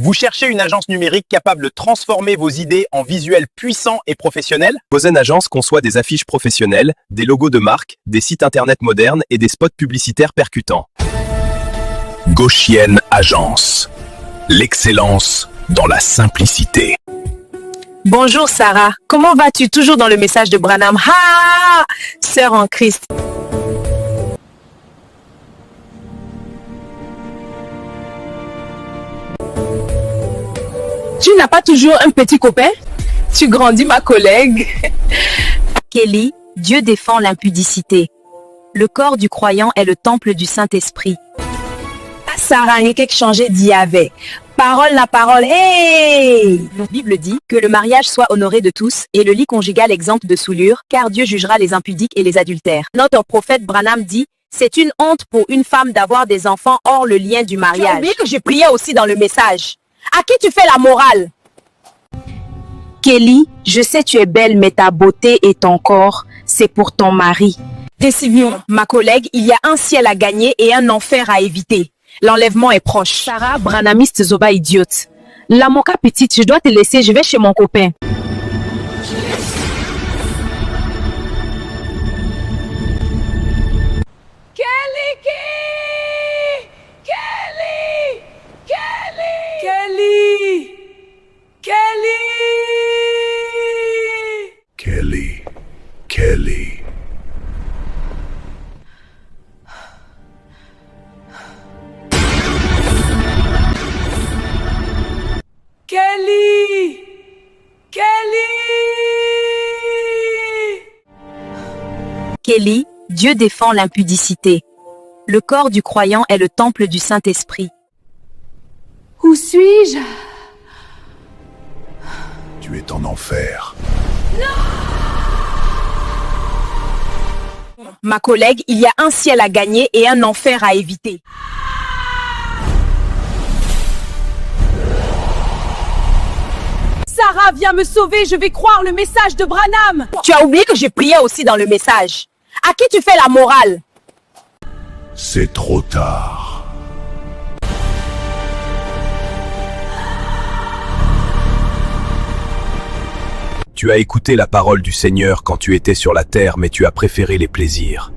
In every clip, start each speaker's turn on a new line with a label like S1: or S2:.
S1: Vous cherchez une agence numérique capable de transformer vos idées en visuels puissants et professionnels?
S2: Vozen Agence conçoit des affiches professionnelles, des logos de marque, des sites internet modernes et des spots publicitaires percutants.
S3: Gauchienne Agence. L'excellence dans la simplicité.
S4: Bonjour Sarah, comment vas-tu? Toujours dans le message de Branham. Ah, sœur en Christ. Tu n'as pas toujours un petit copain? Tu grandis, ma collègue.
S5: Kelly, Dieu défend l'impudicité. Le corps du croyant est le temple du Saint-Esprit.
S4: Sarah, il y a quelque changé d'y avait. Parole, la parole, hey!
S5: La Bible dit que le mariage soit honoré de tous et le lit conjugal exempt de souillure, car Dieu jugera les impudiques et les adultères. Notre prophète Branham dit, c'est une honte pour une femme d'avoir des enfants hors le lien du
S4: Tu as
S5: mariage.
S4: oublié que je priais aussi dans le message. À qui tu fais la morale?
S5: Kelly, je sais tu es belle, mais ta beauté et ton corps, c'est pour ton mari.
S4: Décision, ma collègue, il y a un ciel à gagner et un enfer à éviter. L'enlèvement est proche.
S5: Sarah, branamiste Zoba idiote. La moka petite, je dois te laisser, je vais chez mon copain.
S3: Kelly.
S5: Kelly, Dieu défend l'impudicité. Le corps du croyant est le temple du Saint-Esprit.
S6: Où suis-je?
S3: Tu es en enfer.
S4: Ma collègue, il y a un ciel à gagner et un enfer à éviter.
S6: Sarah, viens me sauver, je vais croire le message de Branham.
S4: Tu as oublié que je priais aussi dans le message. À qui tu fais la morale?
S3: C'est trop tard.
S2: Tu as écouté la parole du Seigneur quand tu étais sur la terre, mais tu as préféré les plaisirs.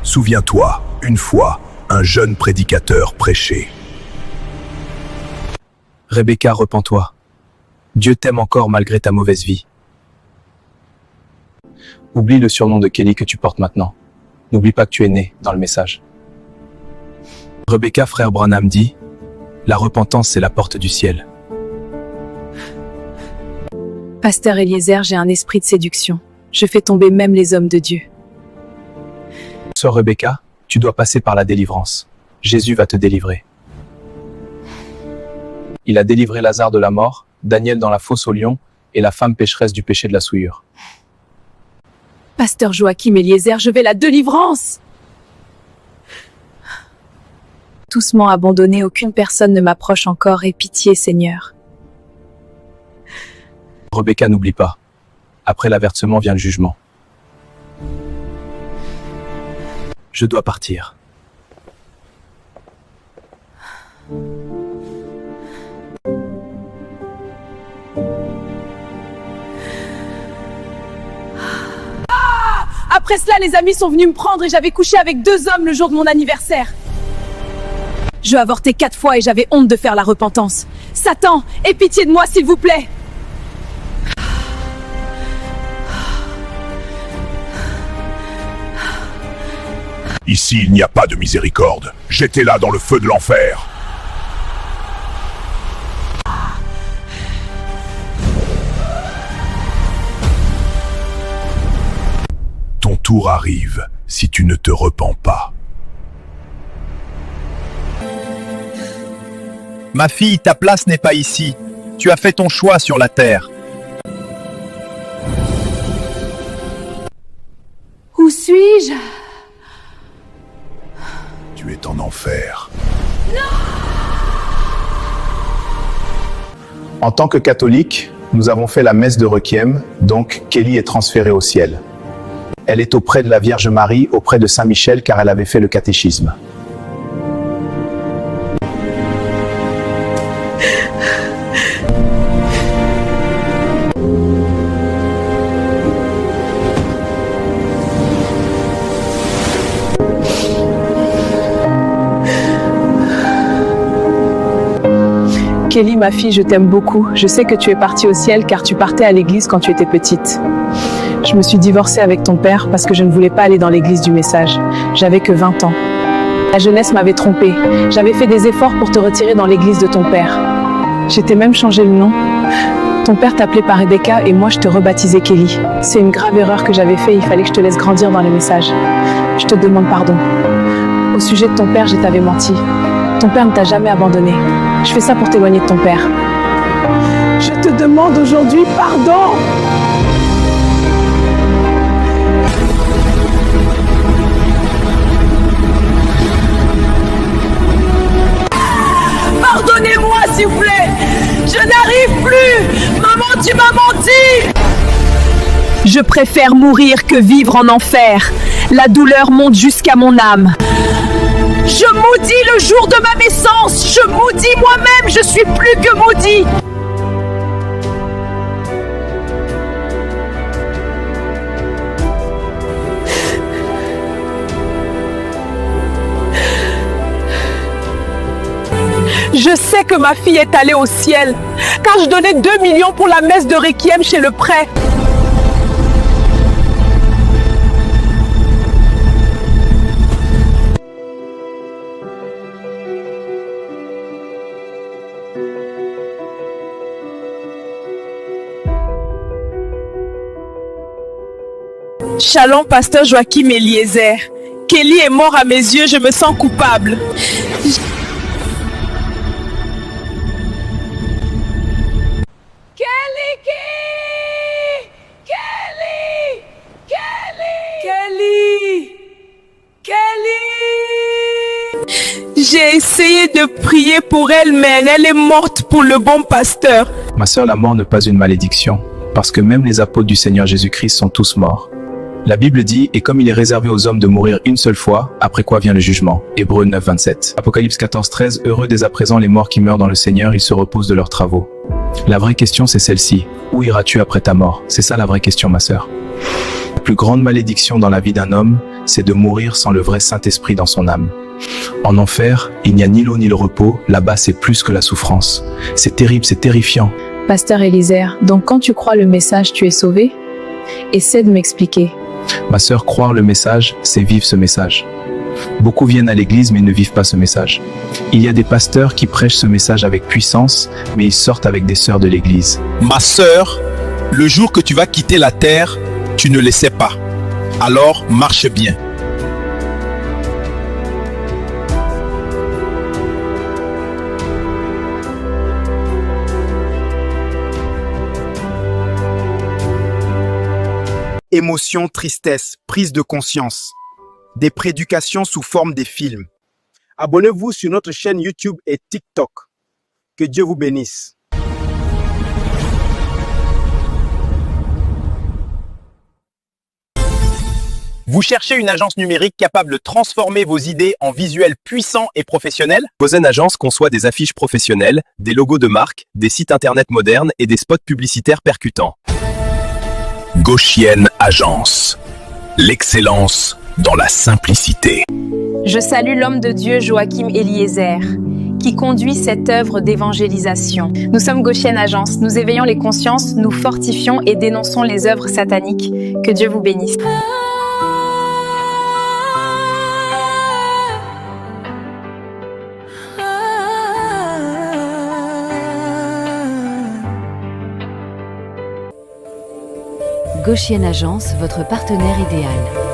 S3: Souviens-toi, une fois, un jeune prédicateur prêchait.
S2: Rebecca, repens-toi. Dieu t'aime encore malgré ta mauvaise vie. Oublie le surnom de Kelly que tu portes maintenant. N'oublie pas que tu es né dans le message. Rebecca, frère Branham dit, la repentance c'est la porte du ciel.
S7: Pasteur Eliezer, j'ai un esprit de séduction. Je fais tomber même les hommes de Dieu.
S2: Sœur Rebecca, tu dois passer par la délivrance. Jésus va te délivrer. Il a délivré Lazare de la mort, Daniel dans la fosse au lion et la femme pécheresse du péché de la souillure.
S7: Pasteur Joachim Eliezer, je vais la délivrance. Doucement abandonné, aucune personne ne m'approche encore, aie pitié, Seigneur.
S2: Rebecca, n'oublie pas. Après l'avertissement vient le jugement. Je dois partir.
S6: Après cela, les amis sont venus me prendre et j'avais couché avec 2 hommes le jour de mon anniversaire. Je avortais 4 fois et j'avais honte de faire la repentance. Satan, aie pitié de moi s'il vous plaît.
S3: Ici, il n'y a pas de miséricorde. J'étais là dans le feu de l'enfer. Ton tour arrive si tu ne te repens pas.
S1: Ma fille, ta place n'est pas ici. Tu as fait ton choix sur la terre.
S6: Où suis-je?
S3: Tu es en enfer.
S8: En tant que catholique, nous avons fait la messe de Requiem, donc Kelly est transférée au ciel. Elle est auprès de la Vierge Marie, auprès de Saint Michel, car elle avait fait le catéchisme.
S7: Kelly, ma fille, je t'aime beaucoup. Je sais que tu es partie au ciel car tu partais à l'église quand tu étais petite. Je me suis divorcée avec ton père parce que je ne voulais pas aller dans l'église du message. J'avais que 20 ans. La jeunesse m'avait trompée. J'avais fait des efforts pour te retirer dans l'église de ton père. J'étais même changé le nom. Ton père t'appelait par Rebecca et moi je te rebaptisais Kelly. C'est une grave erreur que j'avais fait, il fallait que je te laisse grandir dans les messages. Je te demande pardon. Au sujet de ton père, je t'avais menti. Ton père ne t'a jamais abandonné. Je fais ça pour t'éloigner de ton père.
S6: Je te demande aujourd'hui pardon. Pardonnez-moi, s'il vous plaît. Je n'arrive plus. Maman, tu m'as menti. Je préfère mourir que vivre en enfer. La douleur monte jusqu'à mon âme. Je maudis le jour de ma naissance. Je maudis moi-même. Je suis plus que maudit. Je sais que ma fille est allée au ciel, car je donnais 2 millions pour la messe de Requiem chez le prêtre. Shalom, pasteur Joachim Eliezer. Kelly est mort à mes yeux, je me sens coupable. J'ai essayé de prier pour elle, mais elle est morte pour le bon pasteur.
S8: Ma sœur, la mort n'est pas une malédiction, parce que même les apôtres du Seigneur Jésus-Christ sont tous morts. La Bible dit, et comme il est réservé aux hommes de mourir une seule fois, après quoi vient le jugement. Hébreux 9, 27. Apocalypse 14, 13, heureux dès à présent les morts qui meurent dans le Seigneur, ils se reposent de leurs travaux. La vraie question, c'est celle-ci. Où iras-tu après ta mort? C'est ça la vraie question, ma sœur. La plus grande malédiction dans la vie d'un homme, c'est de mourir sans le vrai Saint-Esprit dans son âme. En enfer, il n'y a ni l'eau ni le repos, là-bas c'est plus que la souffrance. C'est terrible, c'est terrifiant.
S7: Pasteur Eliezer, donc quand tu crois le message, tu es sauvé? Essaie de m'expliquer.
S8: Ma sœur, croire le message, c'est vivre ce message. Beaucoup viennent à l'église mais ne vivent pas ce message. Il y a des pasteurs qui prêchent ce message avec puissance, mais ils sortent avec des sœurs de l'église.
S1: Ma sœur, le jour que tu vas quitter la terre, tu ne le sais pas. Alors marche bien. Émotion, tristesse, prise de conscience. Des prédications sous forme des films. Abonnez-vous sur notre chaîne YouTube et TikTok. Que Dieu vous bénisse. Vous cherchez une agence numérique capable de transformer vos idées en visuels puissants et professionnels?
S2: Gozen Agence conçoit des affiches professionnelles, des logos de marque, des sites internet modernes et des spots publicitaires percutants.
S3: Goshen Agence. L'excellence dans la simplicité.
S5: Je salue l'homme de Dieu Joachim Eliezer, qui conduit cette œuvre d'évangélisation. Nous sommes Goshen Agence, nous éveillons les consciences, nous fortifions et dénonçons les œuvres sataniques. Que Dieu vous bénisse.
S9: Goshen Agence, votre partenaire idéal.